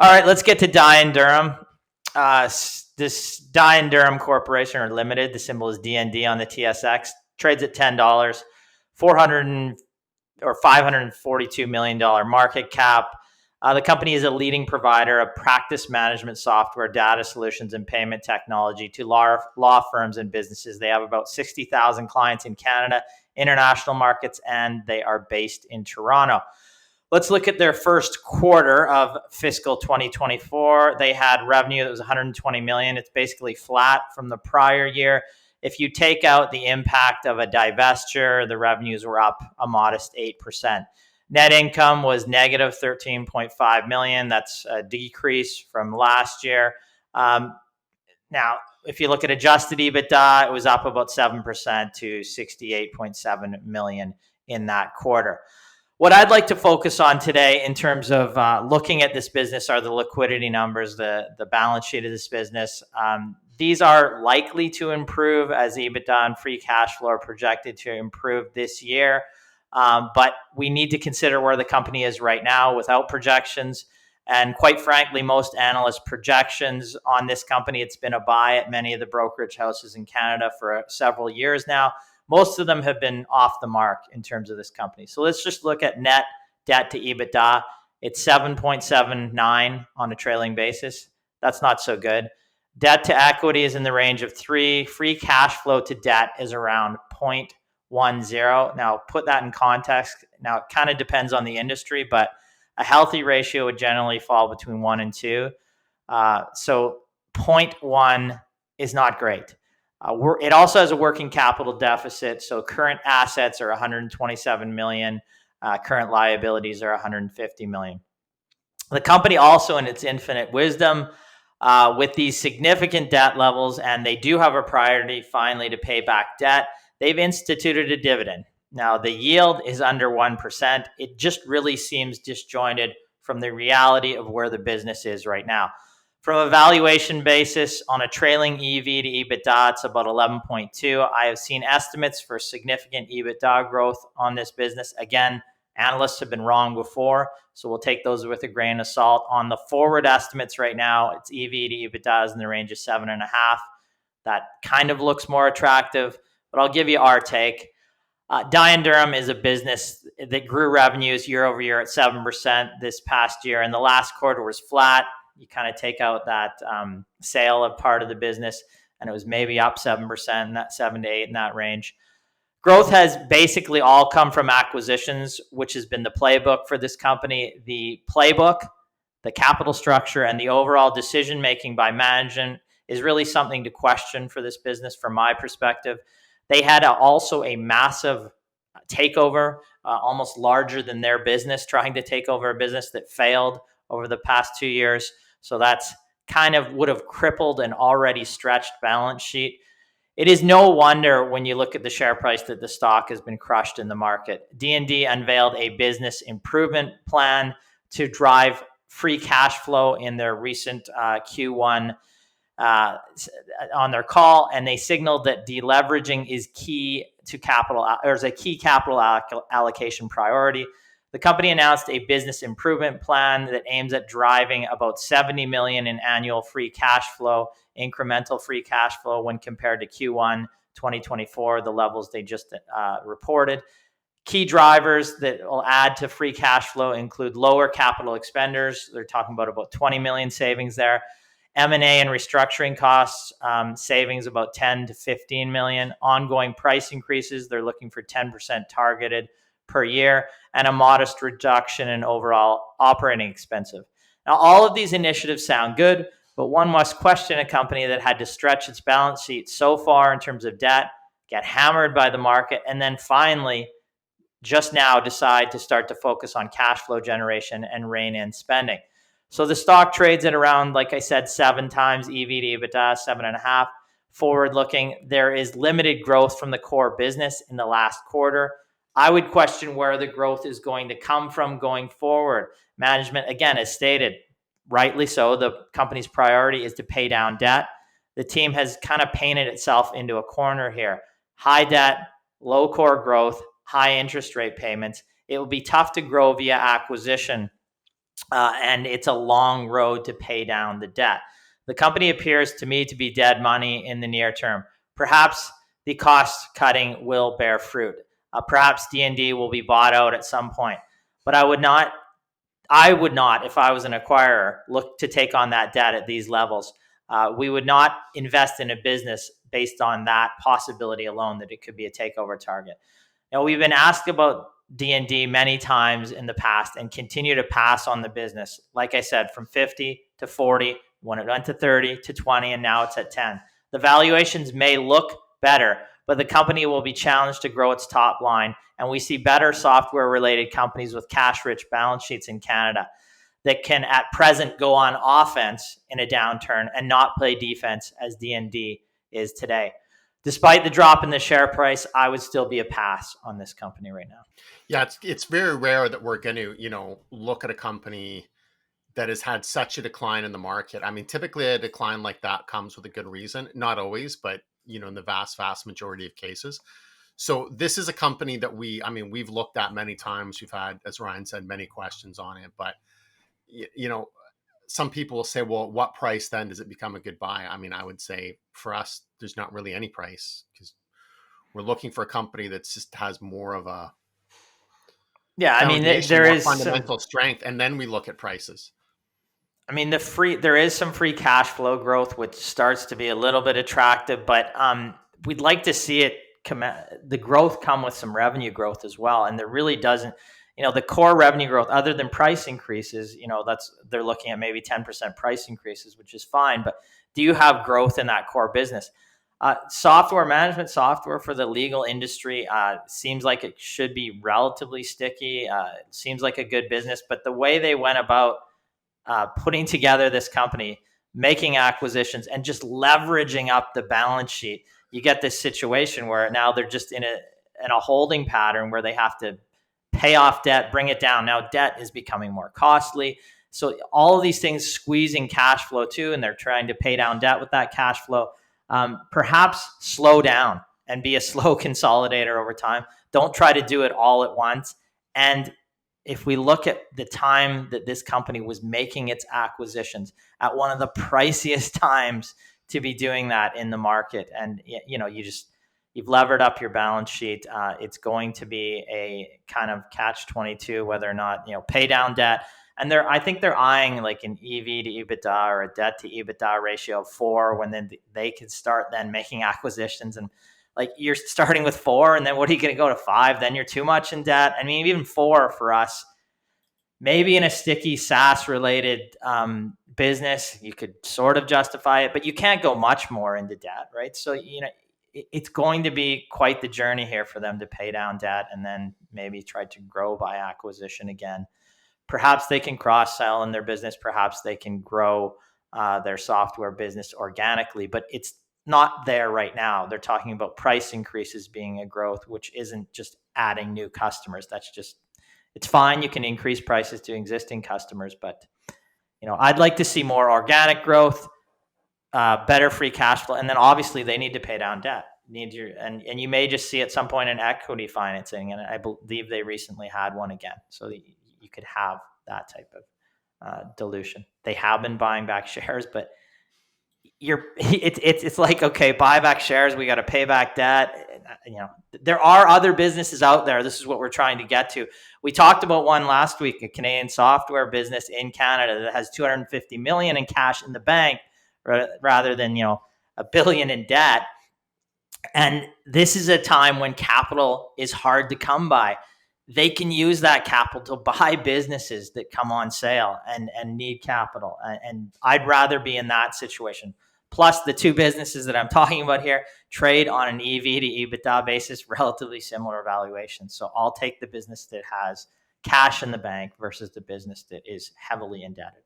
All right, let's get to Durham. This Durham Corporation or Limited, the symbol is DND on the TSX, trades at $10, 400 or $542 million market cap. The company is a leading provider of practice management software, data solutions, and payment technology to law firms and businesses. They have about 60,000 clients in Canada, international markets, and they are based in Toronto. Let's look at their first quarter of fiscal 2024. They had revenue that was $120 million. It's basically flat from the prior year. If you take out the impact of a divestiture, the revenues were up a modest 8%. Net income was negative $13.5 million. That's a decrease from last year. Now, if you look at adjusted EBITDA, it was up about 7% to $68.7 million in that quarter. What I'd like to focus on today in terms of looking at this business are the liquidity numbers, the balance sheet of this business. These are likely to improve as EBITDA and free cash flow are projected to improve this year. But we need to consider where the company is right now without projections. And quite frankly, most analyst projections on this company, it's been a buy at many of the brokerage houses in Canada for several years now. Most of them have been off the mark in terms of this company. So let's just look at net debt to EBITDA. It's 7.79 on a trailing basis. That's not so good. Debt to equity is in the range of 3. Free cash flow to debt is around 0.10. Now, put that in context. Now, it kind of depends on the industry, but a healthy ratio would generally fall between 1 and 2. So 0.1 is not great. It also has a working capital deficit. So current assets are $127 million. Current liabilities are $150 million. The company also, in its infinite wisdom, with these significant debt levels, and they do have a priority finally to pay back debt, they've instituted a dividend. Now, the yield is under 1%. It just really seems disjointed from the reality of where the business is right now. From a valuation basis, on a trailing EV to EBITDA, it's about 11.2. I have seen estimates for significant EBITDA growth on this business. Again, analysts have been wrong before, so we'll take those with a grain of salt. On the forward estimates right now, its EV to EBITDA is in the range of 7.5. That kind of looks more attractive, but I'll give you our take. Durham is a business that grew revenues year over year at 7% this past year, and the last quarter was flat. You kind of take out that sale of part of the business, and it was maybe up 7%, that 7 to 8 in that range. Growth has basically all come from acquisitions, which has been the playbook for this company. The playbook, the capital structure, and the overall decision-making by management is really something to question for this business from my perspective. They had also a massive takeover, almost larger than their business, trying to take over a business that failed over the past 2 years. So that's kind of would have crippled an already stretched balance sheet. It is no wonder when you look at the share price that the stock has been crushed in the market. DND unveiled a business improvement plan to drive free cash flow in their recent Q1 on their call, and they signaled that deleveraging is key to capital, or is a key capital allocation priority. The company announced a business improvement plan that aims at driving about $70 million in annual free cash flow, incremental free cash flow when compared to Q1 2024, the levels they just reported. Key drivers that will add to free cash flow include lower capital expenditures. They're talking about 20 million savings there. M&A and restructuring costs, savings about 10 to 15 million. Ongoing price increases, they're looking for 10% targeted per year, and a modest reduction in overall operating expenses. Now, all of these initiatives sound good, but one must question a company that had to stretch its balance sheet so far in terms of debt, get hammered by the market, and then finally, just now decide to start to focus on cash flow generation and rein in spending. So the stock trades at around, like I said, 7 times EV to EBITDA, 7.5. Forward looking, there is limited growth from the core business in the last quarter. I would question where the growth is going to come from going forward. Management, again, as stated, rightly so, the company's priority is to pay down debt. The team has kind of painted itself into a corner here. High debt, low core growth, high interest rate payments. It will be tough to grow via acquisition and it's a long road to pay down the debt. The company appears to me to be dead money in the near term. Perhaps the cost cutting will bear fruit. Perhaps DND will be bought out at some point, but I would not, if I was an acquirer, look to take on that debt at these levels. We would not invest in a business based on that possibility alone that it could be a takeover target. Now, we've been asked about DND many times in the past and continue to pass on the business. Like I said, from 50 to 40, when it went to 30 to 20, and now it's at 10. The valuations may look better, but the company will be challenged to grow its top line. And we see better software related companies with cash rich balance sheets in Canada that can at present go on offense in a downturn and not play defense as DND is today. Despite the drop in the share price, I would still be a pass on this company right now. Yeah, it's very rare that we're going to, look at a company that has had such a decline in the market. I mean, typically a decline like that comes with a good reason. Not always, but, in the vast, vast majority of cases. So this is a company that we've looked at many times. We've had, as Ryan said, many questions on it. But, some people will say, well, what price then does it become a good buy? I mean, I would say for us, there's not really any price because we're looking for a company that just has more of a there is fundamental strength, and then we look at prices. I mean, there is some free cash flow growth, which starts to be a little bit attractive, but we'd like to see the growth come with some revenue growth as well. And there really doesn't, the core revenue growth, other than price increases, they're looking at maybe 10% price increases, which is fine. But do you have growth in that core business? Software management software for the legal industry seems like it should be relatively sticky. Seems like a good business, but the way they went about putting together this company, making acquisitions, and just leveraging up the balance sheet, you get this situation where now they're just in a holding pattern where they have to pay off debt, bring it down. Now debt is becoming more costly. So all of these things squeezing cash flow too, and they're trying to pay down debt with that cash flow. Perhaps slow down and be a slow consolidator over time. Don't try to do it all at once. And if we look at the time that this company was making its acquisitions at one of the priciest times to be doing that in the market, and you've levered up your balance sheet. It's going to be a kind of catch-22 whether or not pay down debt. And I think they're eyeing like an EV to EBITDA or a debt to EBITDA ratio of 4 when then they can start then making acquisitions. And like you're starting with 4, and then what are you going to go to 5? Then you're too much in debt. I mean, even 4 for us, maybe in a sticky SaaS related business, you could sort of justify it, but you can't go much more into debt, right? So, it's going to be quite the journey here for them to pay down debt and then maybe try to grow by acquisition again. Perhaps they can cross-sell in their business. Perhaps they can grow their software business organically, but it's not there right now. They're talking about price increases being a growth, which isn't just adding new customers. It's fine. You can increase prices to existing customers, but I'd like to see more organic growth, better free cash flow, and then obviously they need to pay down debt. And you may just see at some point an equity financing, and I believe they recently had one again, so that you could have that type of dilution. They have been buying back shares, but it's like, okay, buy back shares, we got to pay back debt. There are other businesses out there. This is what we're trying to get to. We talked about one last week, a Canadian software business in Canada that has 250 million in cash in the bank rather than $1 billion in debt. And this is a time when capital is hard to come by. They can use that capital to buy businesses that come on sale and need capital. And I'd rather be in that situation. Plus, the two businesses that I'm talking about here trade on an EV to EBITDA basis, relatively similar valuation. So I'll take the business that has cash in the bank versus the business that is heavily indebted.